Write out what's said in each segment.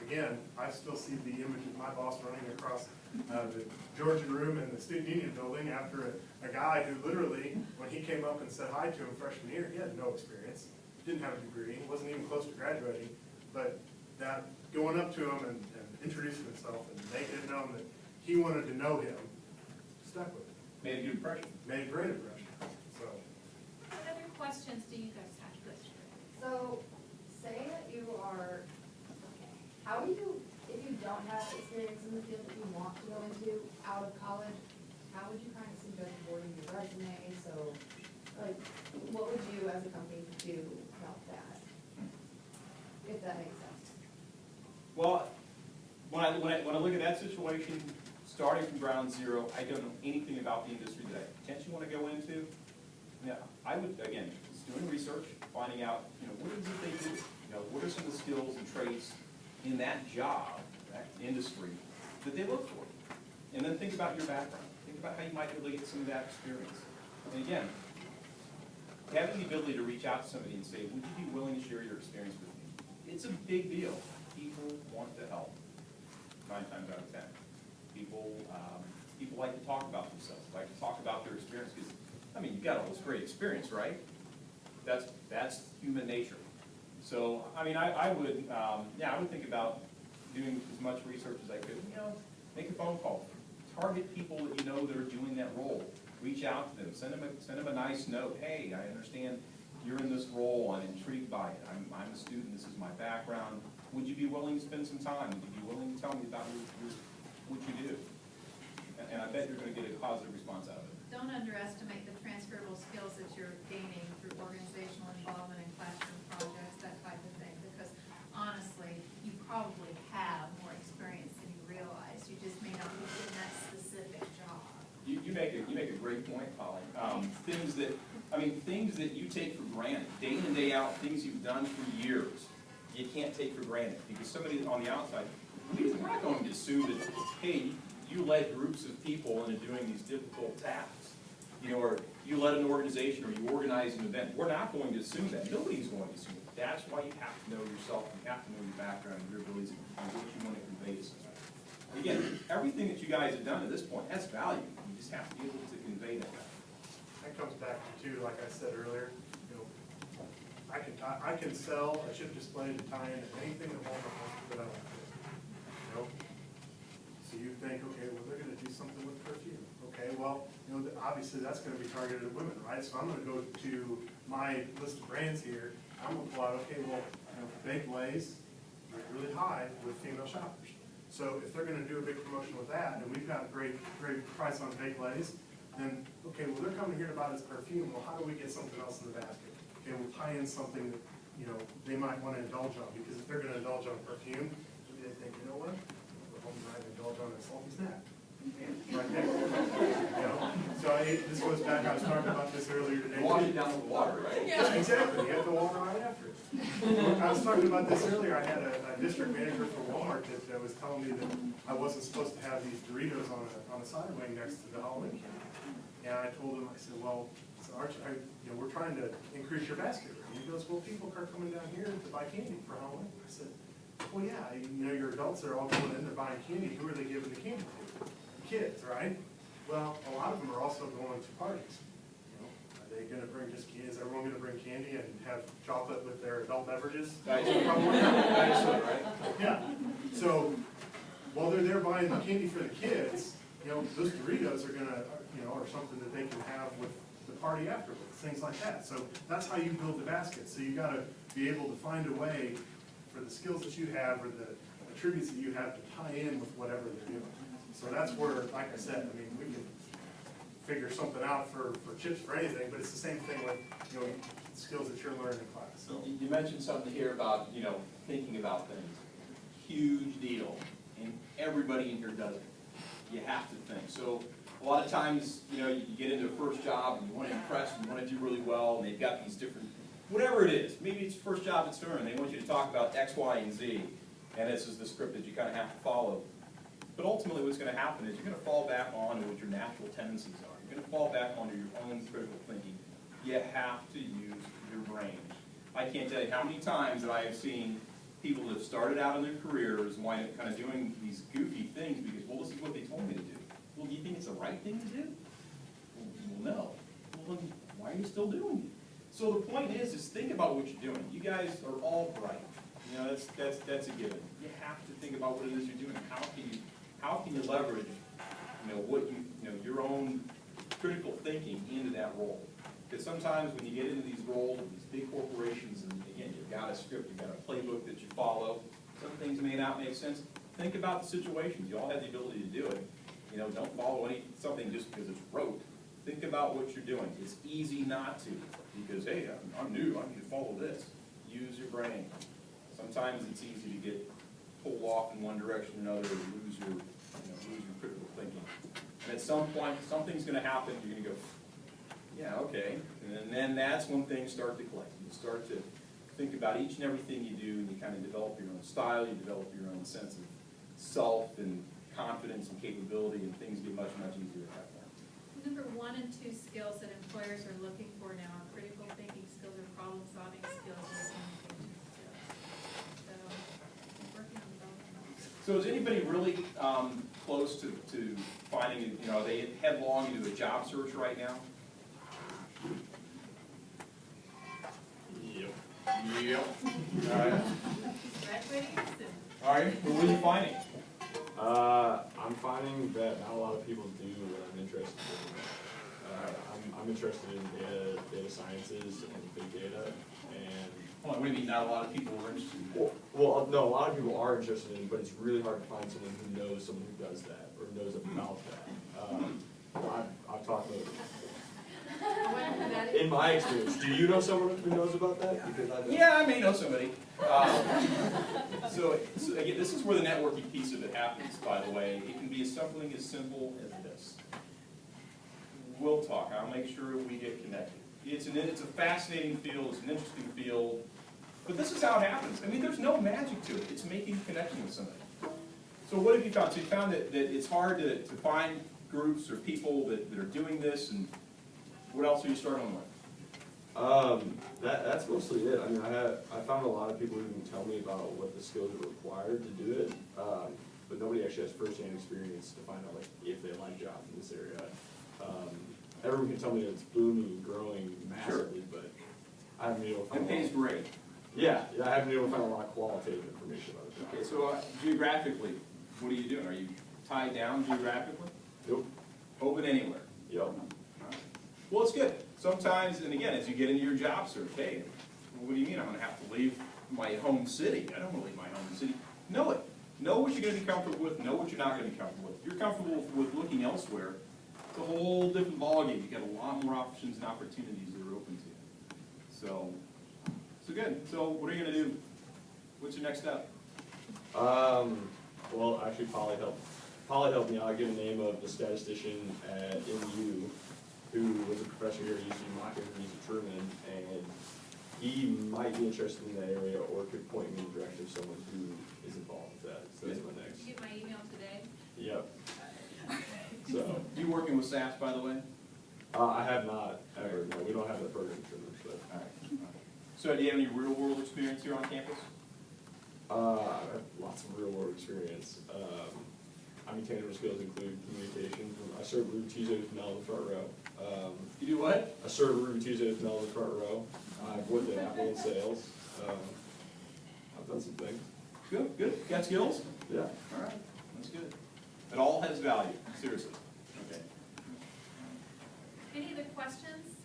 again, I still see the image of my boss running across the Georgian room in the Student Union building after a guy who literally, when he came up and said hi to him freshman year, he had no experience, didn't have a degree, wasn't even close to graduating, but that going up to him and introducing himself and making it known that he wanted to know him, stuck with him. Made a good impression. Made a great impression. So. What other questions do you guys have? So, say that you are, okay, how do you, if you don't have experience in the field that you want to go into out of college, how would you kind of suggest wording your resume? So, like, what would you as a company do about that? If that makes sense. Well, when I look at that situation, starting from ground zero, I don't know anything about the industry that I potentially want to go into. Yeah, I would, again, just doing research, finding out, what is it they do? What are some of the skills and traits in that job, that industry, that they look for? And then think about your background. Think about how you might be able to get some of that experience. And again, having the ability to reach out to somebody and say, would you be willing to share your experience with me? It's a big deal. People want to help, 9 times out of 10. People like to talk about themselves, like to talk about their experience, because, you've got all this great experience, right? That's human nature. So, I would think about doing as much research as I could. Make a phone call. Target people that you know that are doing that role. Reach out to them. Send them a nice note. Hey, I understand you're in this role. I'm intrigued by it. I'm a student. This is my background. Would you be willing to spend some time? Would you be willing to tell me about what you do? And I bet you're going to get a positive response out of it. Don't underestimate the transferable skills that you're gaining through organizational involvement in classroom projects, that type of thing, because honestly, you probably have more experience than you realize. You just may not be in that specific job. You make a great point, Holly. Things that you take for granted, day in and day out, things you've done for years, you can't take for granted, because somebody on the outside, we're not going to assume that, hey, you led groups of people into doing these difficult tasks, or you led an organization, or you organized an event. We're not going to assume that. Nobody's going to assume it. That's why you have to know yourself. You have to know your background, your abilities, and what you want to convey to somebody. Again, everything that you guys have done at this point has value. You just have to be able to convey that value. That comes back to, like I said earlier, I can sell a chip display to tie into anything that Walmart wants to put out there. So you think, okay, well, they're going to do something with perfume. Okay, well, obviously that's going to be targeted at women, right? So I'm going to go to my list of brands here. I'm going to pull out, okay, well, Baked Lays are really high with female shoppers. So if they're going to do a big promotion with that, and we've got a great price on Baked Lays, then, okay, well, they're coming here to buy this perfume. Well, how do we get something else in the basket? Okay, we'll tie in something that, they might want to indulge on, because if they're going to indulge on perfume, they think, you know what? We're home tonight and indulge on a salty snack. Right there. So this goes back, I was talking about this earlier today. Wash it down with water, right? Yeah, exactly. You have the water right after it. I was talking about this earlier. I had a district manager for Walmart that was telling me that I wasn't supposed to have these Doritos on a side wing next to the Halloween candy. And I told him, I said, well, Archie, we're trying to increase your basket. And he goes, well, people are coming down here to buy candy for Halloween. I said, well, yeah, your adults are all going in, they're buying candy. Who are they giving the candy to? Kids, right? Well, a lot of them are also going to parties. Are they going to bring just kids? Is everyone going to bring candy and have chocolate with their adult beverages? Diet soda, right? Yeah. So while they're there buying the candy for the kids, those Doritos are going to, are something that they can have with the party afterwards, things like that. So that's how you build the basket. So you got to be able to find a way for the skills that you have or the attributes that you have to tie in with whatever they're doing. So that's where, like I said, we can figure something out for chips for anything, but it's the same thing with skills that you're learning in class. So you mentioned something here about thinking about things. Huge deal, and everybody in here does it. You have to think. So a lot of times, you get into a first job and you want to impress and you want to do really well, and they've got these different, whatever it is. Maybe it's your first job at Stern, and they want you to talk about X, Y, and Z, and this is the script that you kind of have to follow. But ultimately what's going to happen is you're going to fall back on what your natural tendencies are. You're going to fall back onto your own critical thinking. You have to use your brain. I can't tell you how many times that I have seen people that have started out in their careers and wind up kind of doing these goofy things because, well, this is what they told me to do. Well, do you think it's the right thing to do? Well, no. Well, then why are you still doing it? So the point is think about what you're doing. You guys are all bright. You know, that's a given. You have to think about what it is you're doing. How can you leverage, your own critical thinking into that role? Because sometimes when you get into these roles, these big corporations, and again, you've got a script, you've got a playbook that you follow. Some things may not make sense. Think about the situations. You all have the ability to do it. You know, don't follow something just because it's rote. Think about what you're doing. It's easy not to, because hey, I'm new. I need to follow this. Use your brain. Sometimes it's easy to get pulled off in one direction or another, or lose your critical thinking. And at some point, something's going to happen. You're going to go, yeah, okay. And then that's when things start to click. You start to think about each and everything you do, and you kind of develop your own style. You develop your own sense of self and confidence and capability, and things get much, much easier at that point. Number 1 and 2 skills that employers are looking for now are critical thinking skills, or problem-solving skills, and communication skills. So, working on developing those. So is anybody really close to finding, are they headlong into a job search right now? Yep. Yep. All right. Graduating soon. All right, well, what are you finding? I'm finding that not a lot of people do what I'm interested in. I'm interested in data sciences and big data, and Hold on, what do you mean not a lot of people are interested in that? well, no, a lot of people are interested in, but it's really hard to find someone who knows someone who does that or knows about that. I've talked about I wonder who that is. in my experience. Do you know someone who knows about that? Because I don't. Yeah, I may know somebody. So again, this is where the networking piece of it happens, by the way. It can be something as simple as this. We'll talk. I'll make sure we get connected. It's a fascinating field. It's an interesting field. But this is how it happens. I mean, there's no magic to it. It's making a connection with somebody. So what have you found? So you found that it's hard to find groups or people that are doing this, and what else are you starting with? That's mostly it. I mean, I found a lot of people who can tell me about what the skills are required to do it, but nobody actually has firsthand experience to find out like if they like jobs in this area. Everyone can tell me that it's booming and growing massively, but I haven't been able to find. It pays great. Yeah, I haven't been able to find a lot of qualitative information about it. Okay, so geographically, what are you doing? Are you tied down geographically? Nope. Open anywhere? Yep. Well, it's good. Sometimes, and again, as you get into your job search, hey, what do you mean I'm going to have to leave my home city? I don't want to leave my home city. Know it. Know what you're going to be comfortable with. Know what you're not going to be comfortable with. If you're comfortable with looking elsewhere, it's a whole different ballgame. You've got a lot more options and opportunities that are open to you. So good. So what are you going to do? What's your next step? Well, actually, Polly helped me out. I give the name of the statistician at NU, who was a professor here at UC Montclair and UC Truman, and he might be interested in that area or could point me in the direction of someone who is involved with that. So that's my next. Did you get my email today? Yep. So. You working with SAS, by the way? I have not ever. No, we don't have that program in Truman. But All right. So do you have any real-world experience here on campus? I have lots of real-world experience. I mean, tangible skills include communication. I served Ruby Tuesday with Mel in the front row. You do what? I served Ruby Tuesday with Mel in the front row. I've worked at Apple in sales. I've done some things. Good, good. Got skills? Yeah. All right, that's good. It all has value, seriously. Okay. Any other questions?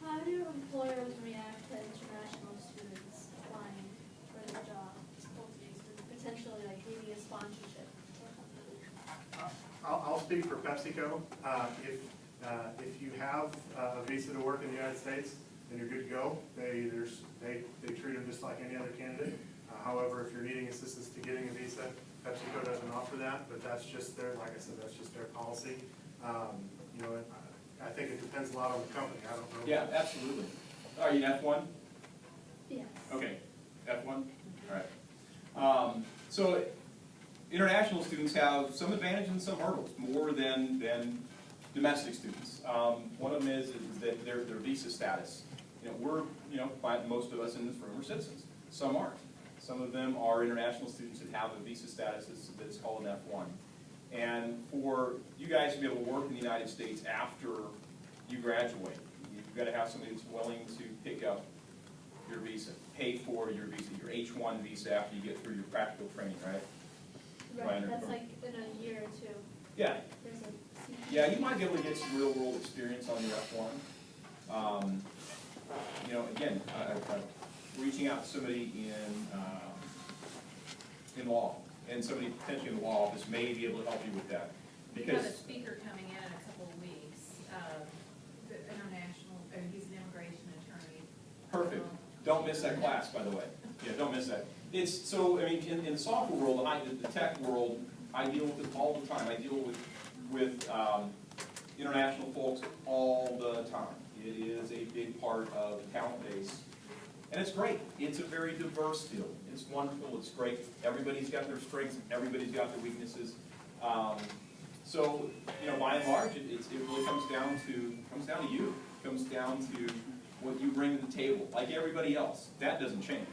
How do employers react to international students applying for their job openings, potentially like maybe a sponsorship or something? I'll speak for PepsiCo. If you have a visa to work in the United States, then you're good to go. They treat them just like any other candidate. However, if you're needing assistance to getting a visa, PepsiCo doesn't offer that, but that's just their, like I said, that's just their policy. I think it depends a lot on the company. I don't know. Yeah, absolutely. Are you an F1? Yes. Okay, F1? All right. So international students have some advantages and some hurdles, more than domestic students. One of them is that their visa status. Most of us in this room are citizens. Some aren't. Some of them are international students that have a visa status that's called an F1. And for you guys to be able to work in the United States after you graduate, you've got to have somebody that's willing to pick up your visa, pay for your visa, your H1 visa after you get through your practical training, right? Right, that's like in a year or two. Yeah, There's a. yeah, you might be able to get some real world experience on your F1. You know, again, reaching out to somebody in law, and somebody potentially in the law office may be able to help you with that. We have a Because, speaker coming in a couple of weeks, the international, he's an immigration attorney. perfect. Don't miss that class, by the way. Yeah, don't miss that. It's, so, I mean, in the software world, the tech world, I deal with it all the time. I deal with international folks all the time. It is a big part of the talent base. And it's great. It's a very diverse field. It's wonderful. It's great. Everybody's got their strengths. Everybody's got their weaknesses. So, you know, by and large, it really comes down to you. It comes down to what you bring to the table, like everybody else. That doesn't change.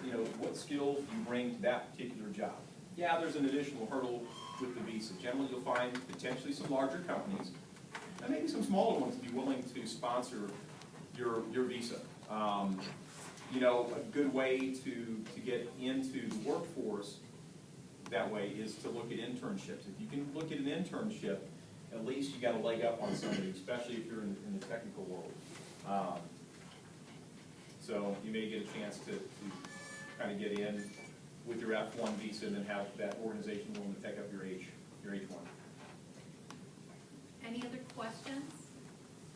You know, what skills you bring to that particular job. Yeah, there's an additional hurdle with the visa. Generally, you'll find potentially some larger companies, and maybe some smaller ones, be willing to sponsor your visa. You know, a good way to get into the workforce that way is to look at internships. If you can look at an internship, at least you got a leg up on somebody, especially if you're in the technical world. So you may get a chance to kind of get in with your F1 visa and then have that organization willing to take up your H1. Any other questions?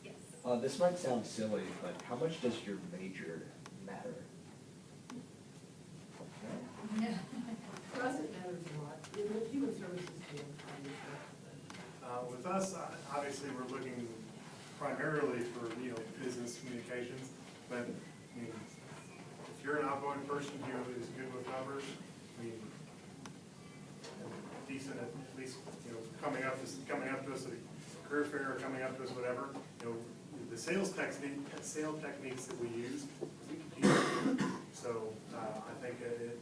Yes. This might sound silly, but how much does your major matter? For us, it matters a lot. In the human services field, With us, obviously, we're looking primarily for, you know, business communications, but, I mean, if you're an outgoing person who is good with numbers, I mean, decent at least, you know, coming up to us at a career fair, or coming up to us, whatever, you know, the sales techniques that we use, we could use. So, I think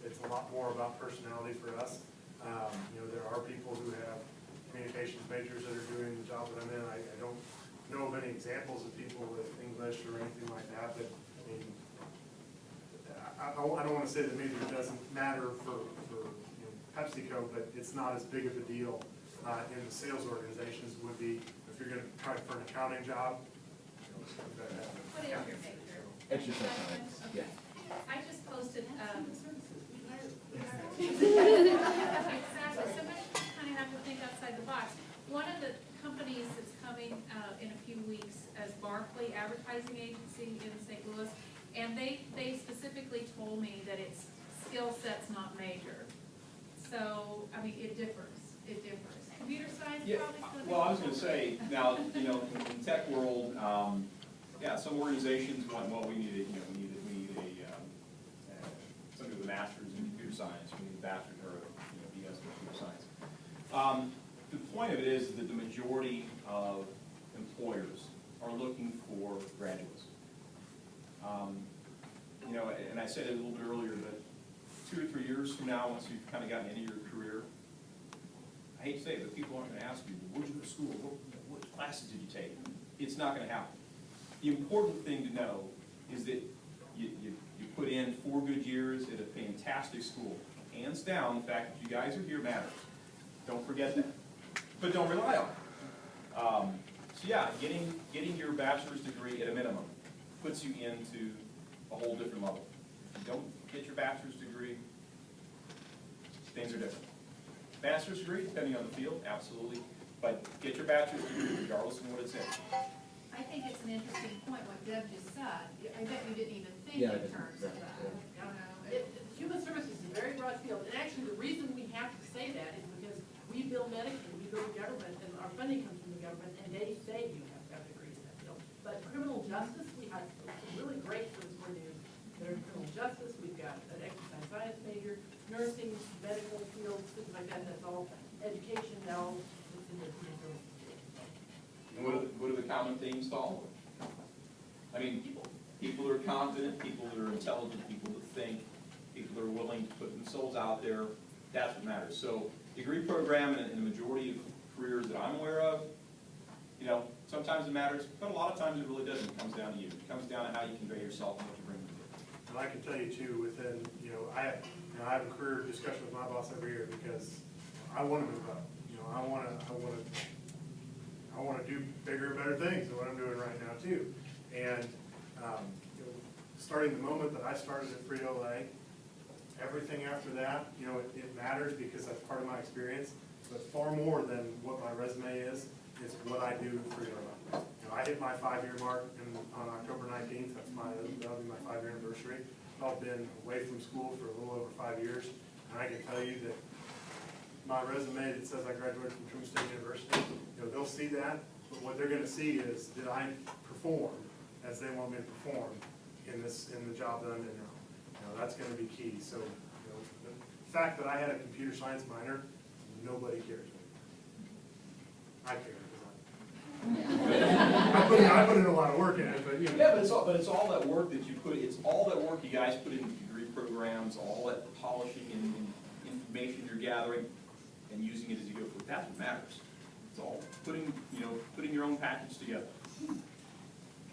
it's a lot more about personality for us. You know, there are people who have communications majors that are doing the job that I'm in. I don't know of any examples of people with English or anything like that, but, I mean, I don't want to say that maybe it doesn't matter for you know, PepsiCo, but it's not as big of a deal in the sales organizations would be if you're going to try for an accounting job. You know, What is your major? It's just like, yeah. I just posted, human services, we hire. exactly, somebody kind of have to think outside the box. One of the companies that's coming in a few weeks as Barclay Advertising Agency in St. Louis, and they specifically told me that it's skill set's not major. So, I mean, it differs. Computer science Yeah, probably still. well, I was going to say, now, you know, in the tech world, yeah, some organizations want, well, we need somebody with a master's in computer science, we need a bachelor's or BS in computer science. The point of it is that the majority of employers are looking for graduates. You know, and I said it a little bit earlier, but 2 or 3 years from now, once you've kind of gotten into your career, I hate to say it, but people aren't going to ask you, where'd you go to school? What classes did you take? It's not going to happen. The important thing to know is that you put in 4 good years at a fantastic school. Hands down, the fact that you guys are here matters. Don't forget that. But don't rely on it. So yeah, getting your bachelor's degree at a minimum puts you into a whole different level. If you don't get your bachelor's degree, things are different. Master's degree, depending on the field, absolutely. But get your bachelor's degree regardless of what it's in. I think it's an interesting point what Deb just said. I bet you didn't even think Yeah, I in didn't, terms of that. yeah. You know, Human services is a very broad field, and actually the reason we have to say that is because we build Medicaid, we build government, and our funding comes from the government, and they say you have to have degrees in that field. But criminal justice, we have some really great service coordinators that are in criminal justice, we've got an exercise science major, nursing, medical fields, things like that, that's all education now, it's in the human services field. And what are the common themes to all of it? I mean, people that are confident, people that are intelligent, people that think, people that are are willing to put themselves out there, that's what matters. So degree program in the majority of careers that I'm aware of, you know, sometimes it matters, but a lot of times it really doesn't. It comes down to you. It comes down to how you convey yourself and what you bring to it. And I can tell you too, within, I have a career discussion with my boss every year because I want to move up. I want to do bigger and better things than what I'm doing right now too. And, starting the moment that I started at Frito-Lay, everything after that, it matters because that's part of my experience, but far more than what my resume is what I do at Frito-Lay. I hit my 5-year mark on October 19th, that'll be my 5-year anniversary. I've been away from school for a little over 5 years, and I can tell you that my resume that says I graduated from Truman State University, they'll see that, but what they're gonna see is, did I perform as they want me to perform in the job that I'm in now? That's gonna be key. So, the fact that I had a computer science minor, nobody cares. I care, because I put in a lot of work in it, but Yeah, but it's all that work that you put, it's all that work you guys put into degree programs, all that polishing and information you're gathering and using it as you go forward. That's what matters. It's all putting your own package together.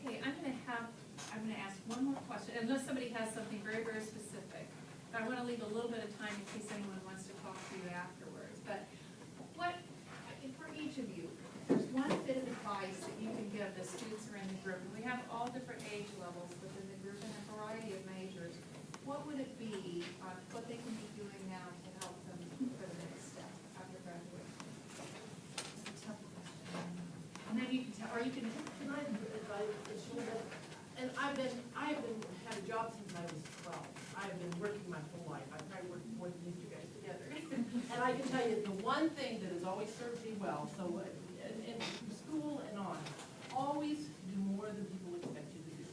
Okay, I'm gonna ask one more question, unless somebody has something very, very specific. But I wanna leave a little bit of time in case anyone wants to talk to you afterwards. But for each of you, if there's one bit of advice that you can give the students who are in the group, and we have all different age levels within the group and a variety of majors, what would it be on what they can be doing now to help them for the next step after graduation? It's a tough question. And then you can tell, or you can. Can I advise a short bit? And I have had a job since I was 12. I have been working my whole life. I've probably worked more than these two guys together. And I can tell you, the one thing that has always served me well, so in school and on, always do more than people expect you to do.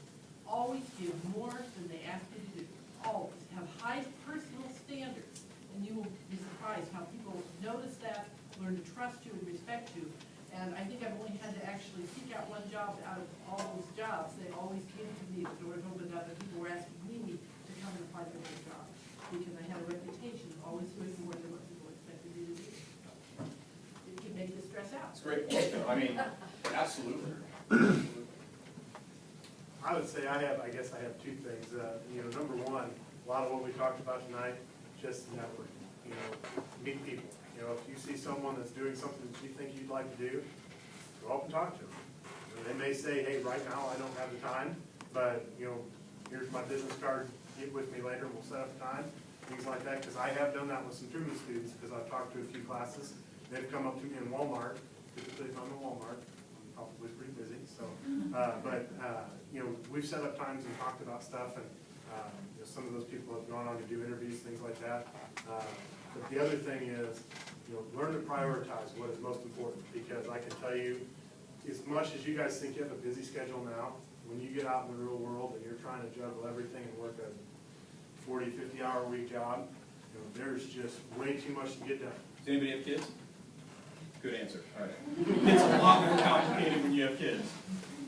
Always give more than they ask you to do. Always. Have high personal standards, and you will be surprised how people notice that, learn to trust you and respect you. And I think I've only had to actually seek out one job out of all those jobs. They always came to me, the doors opened up, and people were asking me to come and apply for their job. Because I had a reputation of always doing more than what people expected me to do. It can make you stress out. It's a great point, though. I mean, absolutely. I would say I guess I have two things. Number one, a lot of what we talked about tonight, just networking. Meet people. If you see someone that's doing something that you think you'd like to do, go up and talk to them. They may say, hey, right now I don't have the time, but here's my business card. Get with me later. We'll set up a time. Things like that, because I have done that with some Truman students. Because I've talked to a few classes. They've come up to me in Walmart. Typically, if I'm in Walmart, I'm probably pretty busy. So, we've set up times and talked about stuff, and some of those people have gone on to do interviews, things like that. But the other thing is, learn to prioritize what is most important, because I can tell you, as much as you guys think you have a busy schedule now, when you get out in the real world and you're trying to juggle everything and work a 40, 50-hour week job, there's just way too much to get done. Does anybody have kids? Good answer. All right. It's a lot more complicated when you have kids.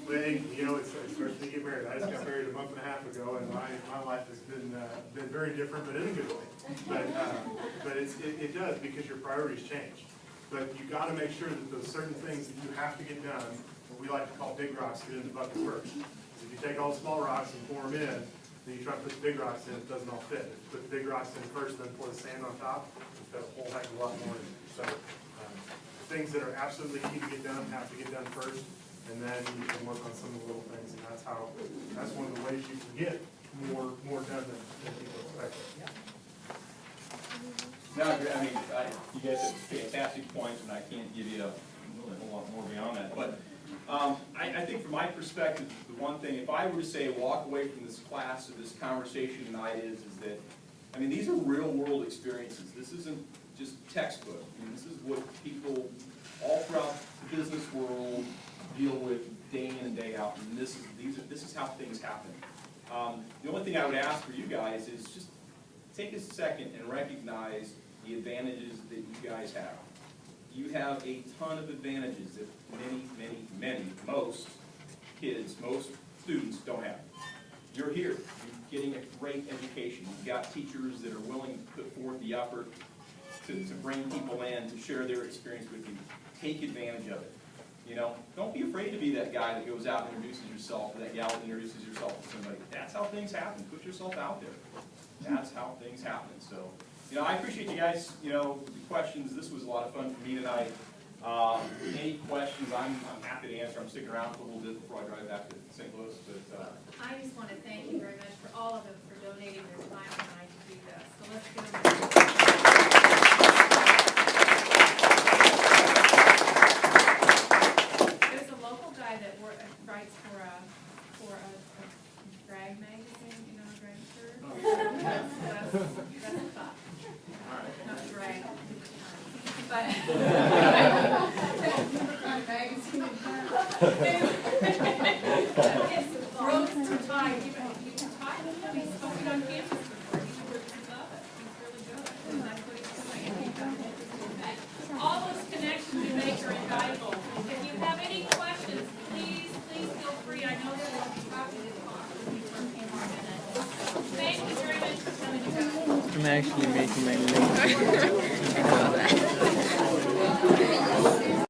But, it's first to get married. I just got married a month and a half ago, and my life has been very different, but in a good way. But it does, because your priorities change. But you got to make sure that those certain things that you have to get done, what we like to call big rocks, get in the bucket first. If you take all the small rocks and pour them in, then you try to put the big rocks in, it doesn't all fit. If you put the big rocks in first, then pour the sand on top, you fit a whole heck of a lot more in. So things that are absolutely key to get done have to get done first, and then you can work on some of the little things, and that's one of the ways you can get more done than people expect. No, I mean, you guys have fantastic points, and I can't give you a whole lot more beyond that. But I think from my perspective, the one thing, if I were to say walk away from this class or this conversation tonight is that, I mean, these are real world experiences. This isn't just textbook. I mean, this is what people all throughout the business world deal with day in and day out, and this is how things happen. The only thing I would ask for you guys is just take a second and recognize the advantages that you guys have. You have a ton of advantages that most kids, most students don't have. You're here. getting a great education. You've got teachers that are willing to put forth the effort to bring people in, to share their experience with you. Take advantage of it. You know, don't be afraid to be that guy that goes out and introduces yourself, or that gal that introduces yourself to somebody. That's how things happen. Put yourself out there. That's how things happen. So, you know, I appreciate you guys, you know, the questions. This was a lot of fun for me tonight. Any questions, I'm happy to answer. I'm sticking around for a little bit before I drive back to St. Louis. But I just want to thank you very much for all of them for donating their time tonight to do this. So let's give them. There's a local guy that writes for a drag magazine, you know, drag shirt. That's tough. Not drag, but. Magazine. It's ropes to tie. You can tie him. He's spoken on campus before. He's worked his up. He's really good. And that's what he's doing. All those connections you make are invaluable. If you have any questions, please feel free. I know that we'll be talking to talk with you for a few more minutes. Thank you very much for coming, you guys. I'm actually making my